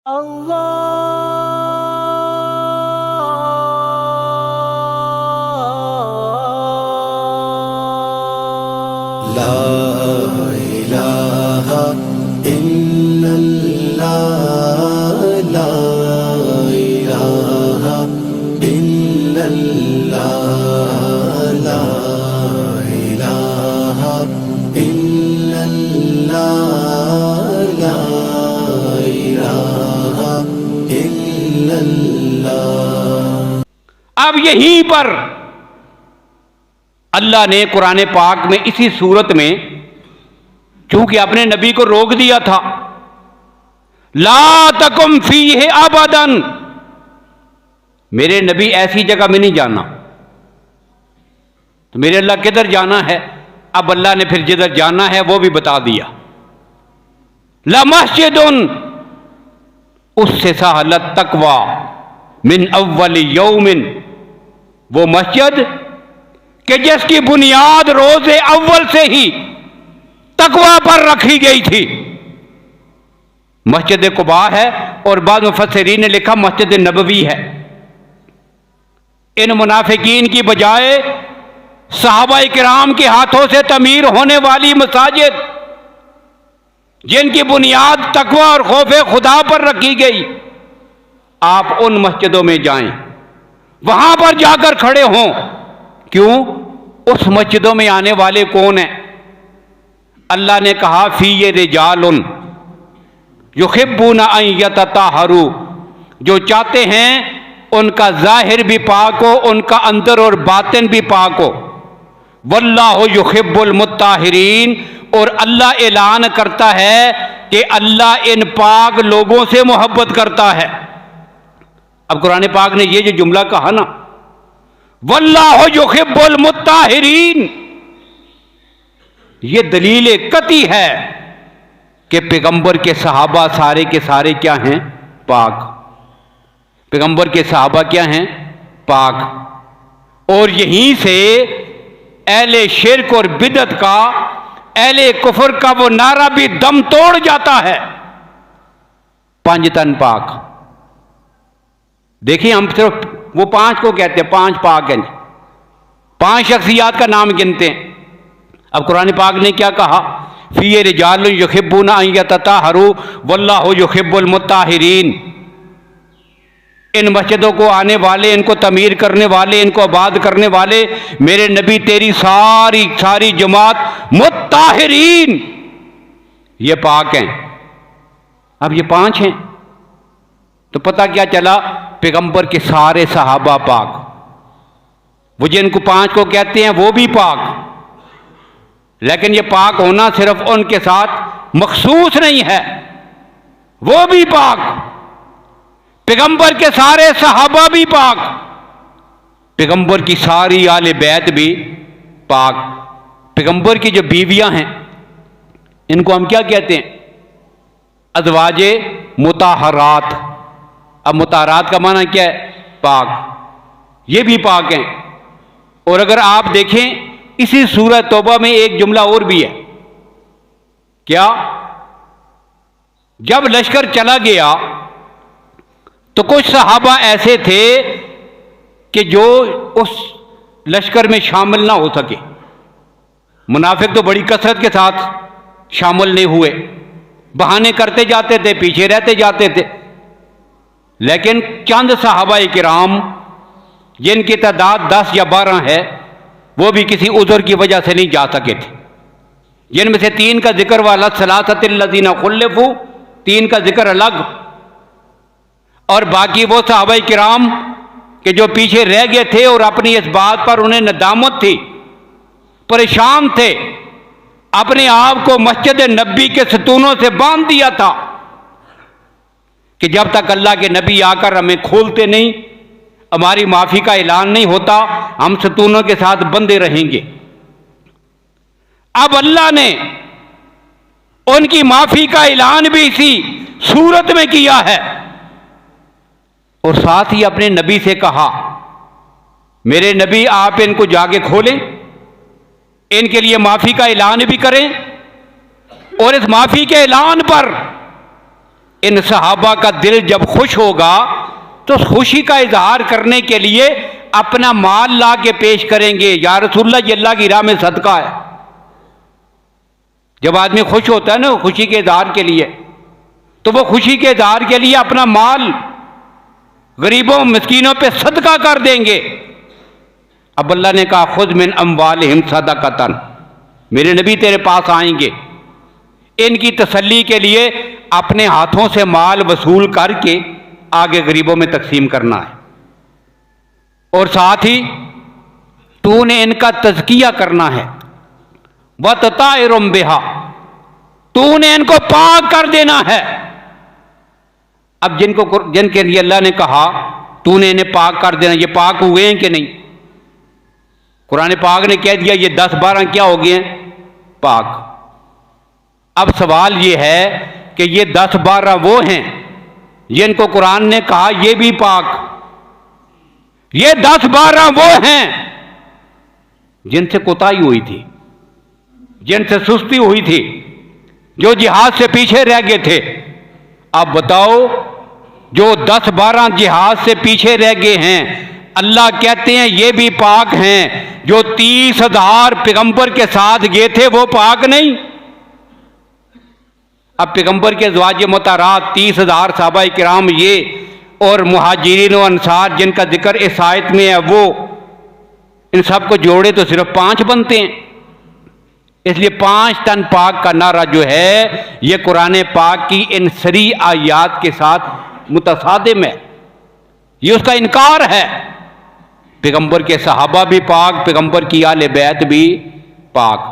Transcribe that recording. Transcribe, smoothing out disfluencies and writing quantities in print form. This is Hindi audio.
ला इलाहा इल्लल्लाह ला इलाहा इल्लल्लाह ला इलाहा इल्लल्लाह ला इलाहा इल्लल्लाह। अब यहीं पर अल्लाह ने कुरान पाक में इसी सूरत में चूंकि अपने नबी को रोक दिया था, ला तकुम फीह अबदन, मेरे नबी ऐसी जगह में नहीं जाना। तो मेरे अल्लाह किधर जाना है? अब अल्लाह ने फिर जिधर जाना है वो भी बता दिया। ला मस्जिदुन उससे सहलत तकवा मिन अव्वल यौमिन, वो मस्जिद कि जिसकी बुनियाद रोज़े अव्वल से ही तकवा पर रखी गई थी। मस्जिद कुबा है और बाद मुफस्सिरीन ने लिखा मस्जिद नबवी है। इन मुनाफिकीन की बजाय सहाबाए किराम के हाथों से तमीर होने वाली मसाजिद जिनकी बुनियाद तकवा और खौफे खुदा पर रखी गई, आप उन मस्जिदों में जाएं, वहां पर जाकर खड़े हों। क्यों? उस मस्जिदों में आने वाले कौन हैं? अल्लाह ने कहा फी ये रिजालुन युहिब्बूना अन यतताहरू, जो चाहते हैं उनका जाहिर भी पाक हो, उनका अंदर और बातिन भी पाक हो। वल्लाहु युहिब्बुल मुत्ताहिरीन, और अल्लाह ऐलान करता है कि अल्लाह इन पाक लोगों से मोहब्बत करता है। अब कुरान पाक ने ये जो जुमला कहा ना, वल्लाहु युहिब्बुल मुत्ताहिरीन, ये दलील कती है कि पैगंबर के सहाबा सारे के सारे क्या हैं? पाक। पैगंबर के सहाबा क्या हैं? पाक। और यहीं से अहले शिर्क और बिदअत का, अहले कुफर का वो नारा भी दम तोड़ जाता है, पंज तन पाक। देखिए, हम सिर्फ वो पांच को कहते हैं, पांच पाक हैं, पांच शख्सियात का नाम गिनते हैं। अब कुरान पाक ने क्या कहा? फी रिजालुन युहिब्बूना अन यतताहरू वल्लाहु युहिब्बुल मुत्ताहिरीन। इन मस्जिदों को आने वाले, इनको तमीर करने वाले, इनको आबाद करने वाले मेरे नबी तेरी सारी सारी जमात मुत्ताहिरीन, ये पाक हैं। अब ये पांच हैं तो पता क्या चला? पैगंबर के सारे सहाबा पाक, वो जिनको पांच को कहते हैं वो भी पाक। लेकिन ये पाक होना सिर्फ उनके साथ मखसूस नहीं है, वो भी पाक। पैगंबर के सारे सहाबा भी पाक, पैगंबर की सारी आले बैत भी पाक। पैगंबर की जो बीवियां हैं इनको हम क्या कहते हैं? अज़वाजे मुताहरात। अब मुताहरात का माना क्या है? पाक। ये भी पाक हैं। और अगर आप देखें इसी सूरह तौबा में एक जुमला और भी है। क्या? जब लश्कर चला गया तो कुछ सहाबा ऐसे थे कि जो उस लश्कर में शामिल ना हो सके। मुनाफिक तो बड़ी कसरत के साथ शामिल नहीं हुए, बहाने करते जाते थे, पीछे रहते जाते थे। लेकिन चंद सहाबाए किराम जिनकी तादाद 10 या 12 है, वो भी किसी उज़र की वजह से नहीं जा सके थे। जिनमें से 3 का जिक्र वाला सलासतिल्लज़ीना खुल्लिफू, 3 का जिक्र अलग, और बाकी वो सहाबाए किराम कि जो पीछे रह गए थे और अपनी इस बात पर उन्हें नदामत थी, परेशान थे, अपने आप को मस्जिद नबी के सतूनों से बांध दिया था कि जब तक अल्लाह के नबी आकर हमें खोलते नहीं, हमारी माफी का ऐलान नहीं होता, हम सतूनों के साथ बंधे रहेंगे। अब अल्लाह ने उनकी माफी का ऐलान भी इसी सूरत में किया है और साथ ही अपने नबी से कहा, मेरे नबी आप इनको जाके खोलें, इनके लिए माफी का ऐलान भी करें और इस माफी के ऐलान पर इन सहाबा का दिल जब खुश होगा तो खुशी का इजहार करने के लिए अपना माल ला के पेश करेंगे, या रसूलल्लाह ये अल्लाह की राह में सदका है। जब आदमी खुश होता है ना खुशी के इजहार के लिए, तो वो खुशी के इजहार के लिए अपना माल गरीबों मिस्कीनों पे सदका कर देंगे। अब अल्लाह ने कहा खुद मिन अम्वालिहिम सदक़तन, मेरे नबी तेरे पास आएंगे, इनकी तसल्ली के लिए अपने हाथों से माल वसूल करके आगे गरीबों में तकसीम करना है, और साथ ही तूने इनका तज़किया करना है, व तताहिरुम बिहा, तूने इनको पाक कर देना है। अब जिनके लिए अल्लाह ने कहा तूने इन्हें पाक कर देना, ये पाक हुए हैं कि नहीं? कुरान पाक ने कह दिया ये 10-12 क्या हो गए हैं? पाक। अब सवाल ये है कि ये 10-12 वो हैं जिनको कुरान ने कहा ये भी पाक, ये 10-12 वो हैं जिनसे कोताही हुई थी, जिनसे सुस्ती हुई थी, जो जिहाद से पीछे रह गए थे। अब बताओ जो 10-12 जिहाद से पीछे रह गए हैं, अल्लाह कहते हैं ये भी पाक हैं। जो 30,000 पैगंबर के साथ गए थे वो पाक नहीं? अब पैगंबर के ज़वाज मुतारात 30,000 सहाबा किराम ये और मुहाजिरीन और अंसार जिनका जिक्र इस आयत में है, वो इन सब को जोड़े तो सिर्फ 5 बनते हैं। इसलिए 5 टन पाक का नारा जो है ये कुरान पाक की इन सरी आयात के साथ मुतसादिम है, ये उसका इनकार है। पैगंबर के सहाबा भी पाक, पैगंबर की आले बैत भी पाक।